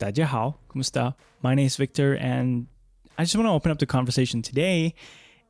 大家好, kumusta? My name is Victor, and I just want to open up the conversation today.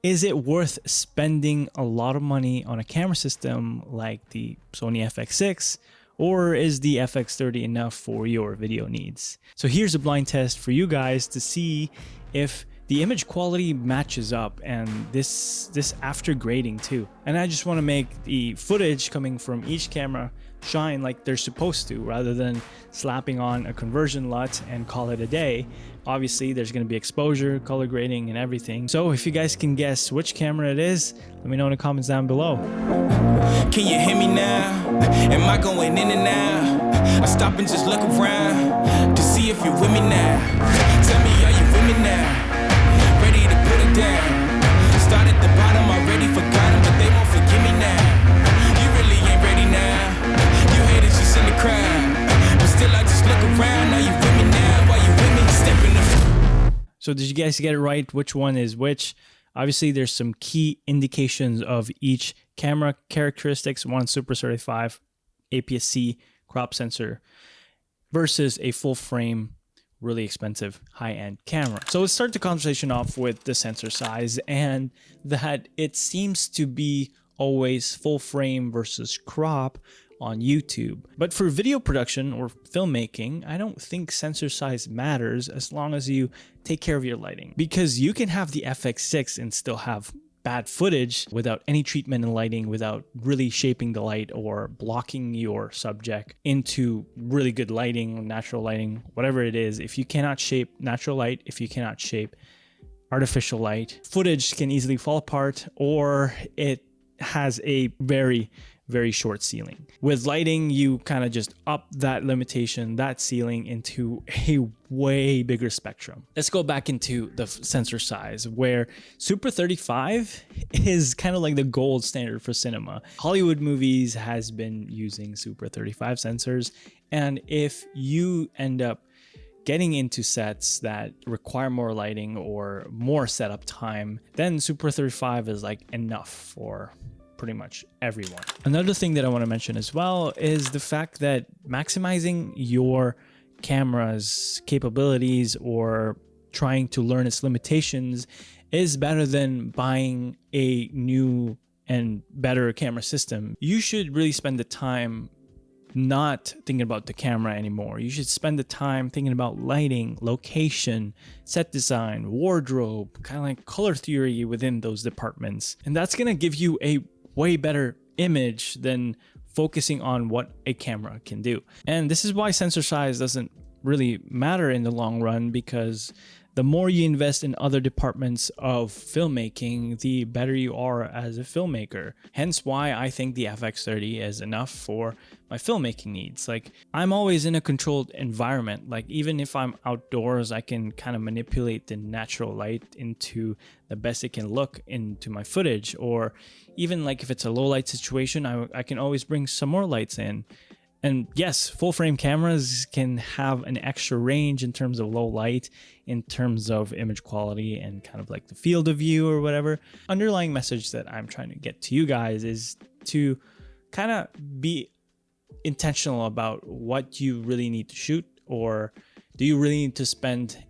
Is it worth spending a lot of money on a camera system like the Sony FX6, or is the FX30 enough for your video needs? So here's a blind test for you guys to see if the image quality matches up, and this after grading too. And I just want to make the footage coming from each camera shine like they're supposed to, rather than slapping on a conversion LUT and call it a day. Obviously there's going to be exposure, color grading, and everything. So if you guys can guess which camera it is, let me know in the comments down below. Can you hear me now? Am I going in and out? I stop and just look around to see if you're with me now. Tell me, are you with me now? Ready to put it down. Start at the bottom, already forgotten, but they won't forgive me now. You really ain't ready now. You haters just in the crowd, but still I just look around. Are you with me now? Why you with me? Step in the. So did you guys get it right? Which one is which? Obviously, there's some key indications of each camera characteristics. One Super 35 APS-C crop sensor versus a full frame, really expensive high-end camera. So let's start the conversation off with the sensor size, and that it seems to be always full frame versus crop on YouTube. But for video production or filmmaking, I don't think sensor size matters as long as you take care of your lighting, because you can have the FX6 and still have bad footage without any treatment in lighting, without really shaping the light or blocking your subject into really good lighting, natural lighting, whatever it is. If you cannot shape natural light, if you cannot shape artificial light, footage can easily fall apart, or it has a very short ceiling. With lighting, you kind of just up that limitation, that ceiling, into a way bigger spectrum. Let's go back into the sensor size, where Super 35 is kind of like the gold standard for cinema. Hollywood movies has been using Super 35 sensors, and if you end up getting into sets that require more lighting or more setup time, then Super 35 is like enough for pretty much everyone. Another thing that I want to mention as well is the fact that maximizing your camera's capabilities or trying to learn its limitations is better than buying a new and better camera system. You should really spend the time not thinking about the camera anymore. You should spend the time thinking about lighting, location, set design, wardrobe, kind of like color theory within those departments. And that's going to give you a way better image than focusing on what a camera can do. And this is why sensor size doesn't really matter in the long run, because the more you invest in other departments of filmmaking, the better you are as a filmmaker. Hence why I think the FX30 is enough for my filmmaking needs. Like, I'm always in a controlled environment. Like, even if I'm outdoors, I can kind of manipulate the natural light into the best it can look into my footage. Or even like if it's a low light situation, I can always bring some more lights in. And yes, full frame cameras can have an extra range in terms of low light, in terms of image quality and kind of like the field of view or whatever. Underlying message that I'm trying to get to you guys is to kind of be intentional about what you really need to shoot, or do you really need to spend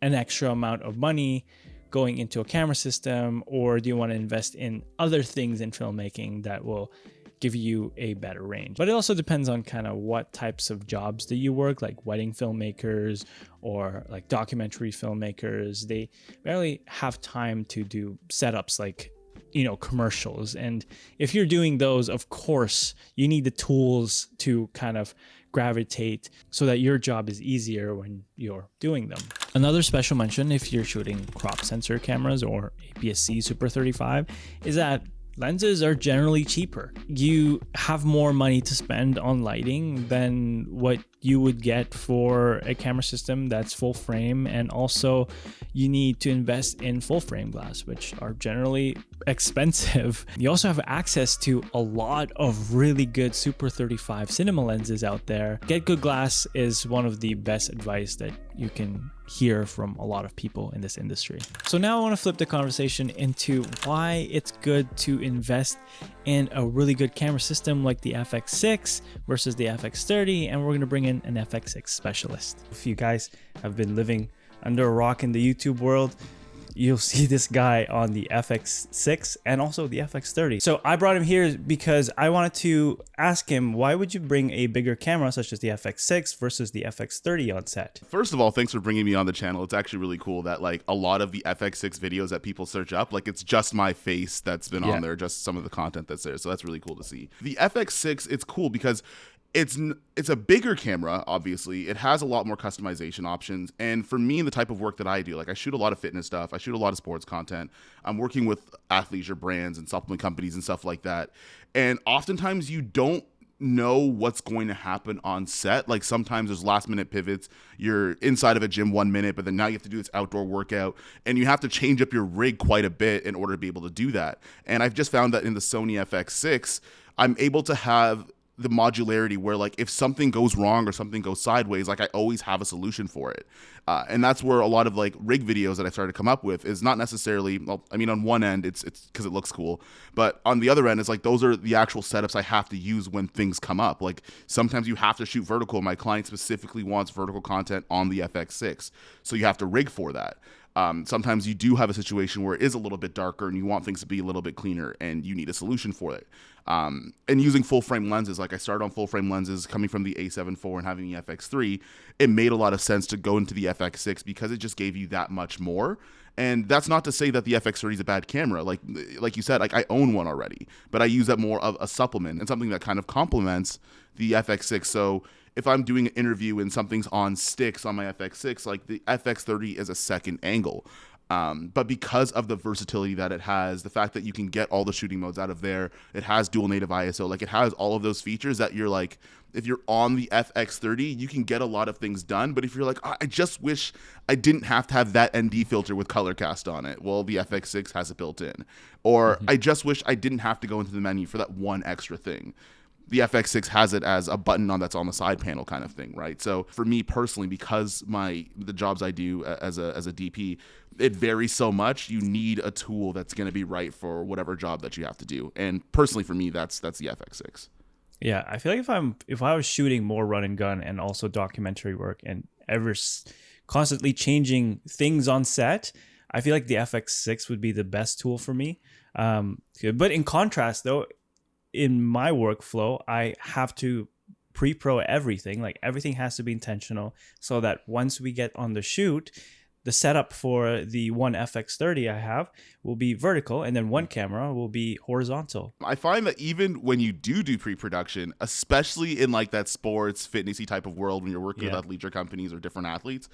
an extra amount of money going into a camera system, or do you want to invest in other things in filmmaking that will give you a better range? But it also depends on kind of what types of jobs that you work, like wedding filmmakers or like documentary filmmakers. They barely have time to do setups like, you know, commercials. And if you're doing those, of course, you need the tools to kind of gravitate so that your job is easier when you're doing them. Another special mention, if you're shooting crop sensor cameras or APS-C Super 35, is that lenses are generally cheaper. You have more money to spend on lighting than what you would get for a camera system that's full frame, and also you need to invest in full frame glass, which are generally expensive. You also have access to a lot of really good Super 35 cinema lenses out there. Get good glass is one of the best advice that you can hear from a lot of people in this industry. So now I want to flip the conversation into why it's good to invest in a really good camera system like the FX6 versus the FX30, and we're going to bring in an FX6 specialist. If you guys have been living under a rock in the YouTube world, you'll see this guy on the FX6 and also the FX30. So I brought him here because I wanted to ask him, why would you bring a bigger camera such as the FX6 versus the FX30 on set? First of all, thanks for bringing me on the channel. It's actually really cool that like a lot of the FX6 videos that people search up, like it's just my face that's been on there, just some of the content that's there. So that's really cool to see. The FX6, it's cool because it's a bigger camera, obviously. It has a lot more customization options. And for me and the type of work that I do, like I shoot a lot of fitness stuff. I shoot a lot of sports content. I'm working with athleisure brands and supplement companies and stuff like that. And oftentimes you don't know what's going to happen on set. Like sometimes there's last minute pivots. You're inside of a gym 1 minute, but then now you have to do this outdoor workout and you have to change up your rig quite a bit in order to be able to do that. And I've just found that in the Sony FX6, I'm able to have the modularity where like if something goes wrong or something goes sideways, like I always have a solution for it. And that's where a lot of like rig videos that I started to come up with is not necessarily, well, I mean, on one end it's because it looks cool, but on the other end, it's like those are the actual setups I have to use when things come up. Like sometimes you have to shoot vertical. My client specifically wants vertical content on the FX6. So you have to rig for that. Sometimes you do have a situation where it is a little bit darker and you want things to be a little bit cleaner and you need a solution for it. And using full frame lenses, like I started on full frame lenses coming from the A7 IV and having the FX3, it made a lot of sense to go into the FX6 because it just gave you that much more. And that's not to say that the FX30 is a bad camera. Like you said, like I own one already, but I use that more of a supplement and something that kind of complements the FX6. So if I'm doing an interview and something's on sticks on my FX6, like the FX30 is a second angle. But because of the versatility that it has, the fact that you can get all the shooting modes out of there, it has dual native ISO, like it has all of those features that you're like, if you're on the FX30, you can get a lot of things done. But if you're like, I just wish I didn't have to have that ND filter with color cast on it, well, the FX6 has it built in. Or I just wish I didn't have to go into the menu for that one extra thing. The FX6 has it as a button on that's on the side panel kind of thing, right? So for me personally, because the jobs I do as a DP, it varies so much. You need a tool that's going to be right for whatever job that you have to do. And personally for me, that's the FX6. Yeah, I feel like if I was shooting more run and gun and also documentary work and constantly changing things on set, I feel like the FX6 would be the best tool for me. But in contrast, though, in my workflow, I have to pre-pro everything. Like everything has to be intentional so that once we get on the shoot, the setup for the one FX30 I have will be vertical and then one camera will be horizontal. I find that even when you do pre-production, especially in like that sports, fitnessy type of world when you're working with athleisure companies or different athletes,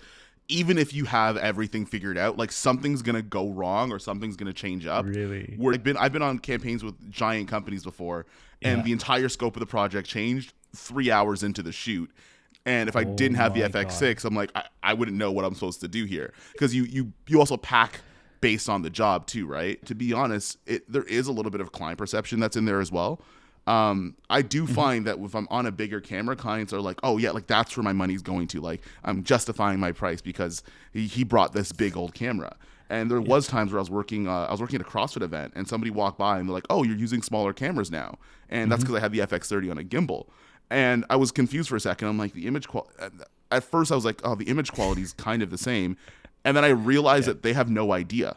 even if you have everything figured out, like something's gonna go wrong or something's gonna change up. Really? I've been on campaigns with giant companies before, and the entire scope of the project changed 3 hours into the shoot. And if I didn't have the FX6, I'm like, I wouldn't know what I'm supposed to do here, because you also pack based on the job too, right? To be honest, there is a little bit of client perception that's in there as well. I do find that if I'm on a bigger camera, clients are like, oh yeah, like that's where my money's going to. Like I'm justifying my price because he brought this big old camera. And there was times where I was working at a CrossFit event and somebody walked by and they're like, oh, you're using smaller cameras now. And that's because I had the FX30 on a gimbal. And I was confused for a second. I'm like, the image quality, at first I was like, oh, the image quality is kind of the same. And then I realized that they have no idea.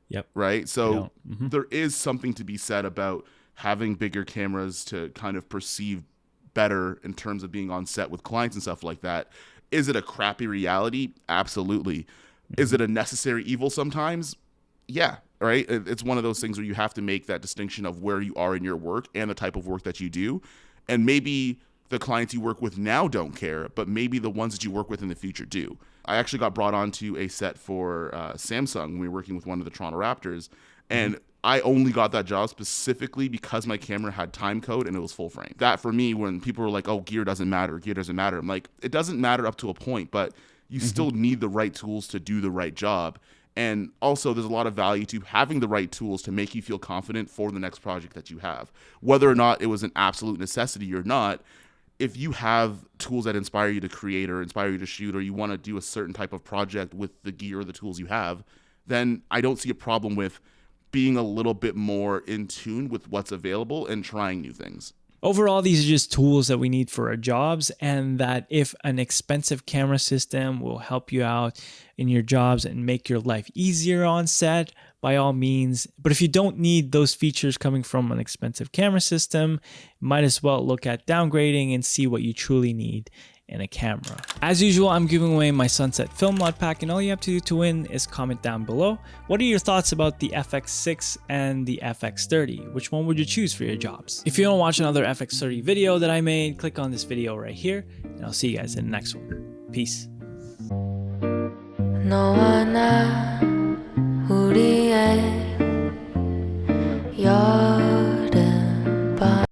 Yep. Right. So there is something to be said about having bigger cameras to kind of perceive better in terms of being on set with clients and stuff like that. Is it a crappy reality? Absolutely. Is it a necessary evil sometimes? Yeah, right? It's one of those things where you have to make that distinction of where you are in your work and the type of work that you do. And maybe the clients you work with now don't care, but maybe the ones that you work with in the future do. I actually got brought onto a set for Samsung when we were working with one of the Toronto Raptors, and I only got that job specifically because my camera had time code and it was full frame. That for me, when people were like, oh, gear doesn't matter, I'm like, it doesn't matter up to a point, but you still need the right tools to do the right job. And also there's a lot of value to having the right tools to make you feel confident for the next project that you have. Whether or not it was an absolute necessity or not, if you have tools that inspire you to create or inspire you to shoot, or you want to do a certain type of project with the gear or the tools you have, then I don't see a problem with being a little bit more in tune with what's available and trying new things. Overall, these are just tools that we need for our jobs, and that if an expensive camera system will help you out in your jobs and make your life easier on set, by all means. But if you don't need those features coming from an expensive camera system, might as well look at downgrading and see what you truly need in a camera. As usual, I'm giving away my Sunset Film Mod Pack, and all you have to do to win is comment down below. What are your thoughts about the FX6 and the FX30? Which one would you choose for your jobs? If you want to watch another FX30 video that I made, click on this video right here, and I'll see you guys in the next one. Peace. 너와 나 우리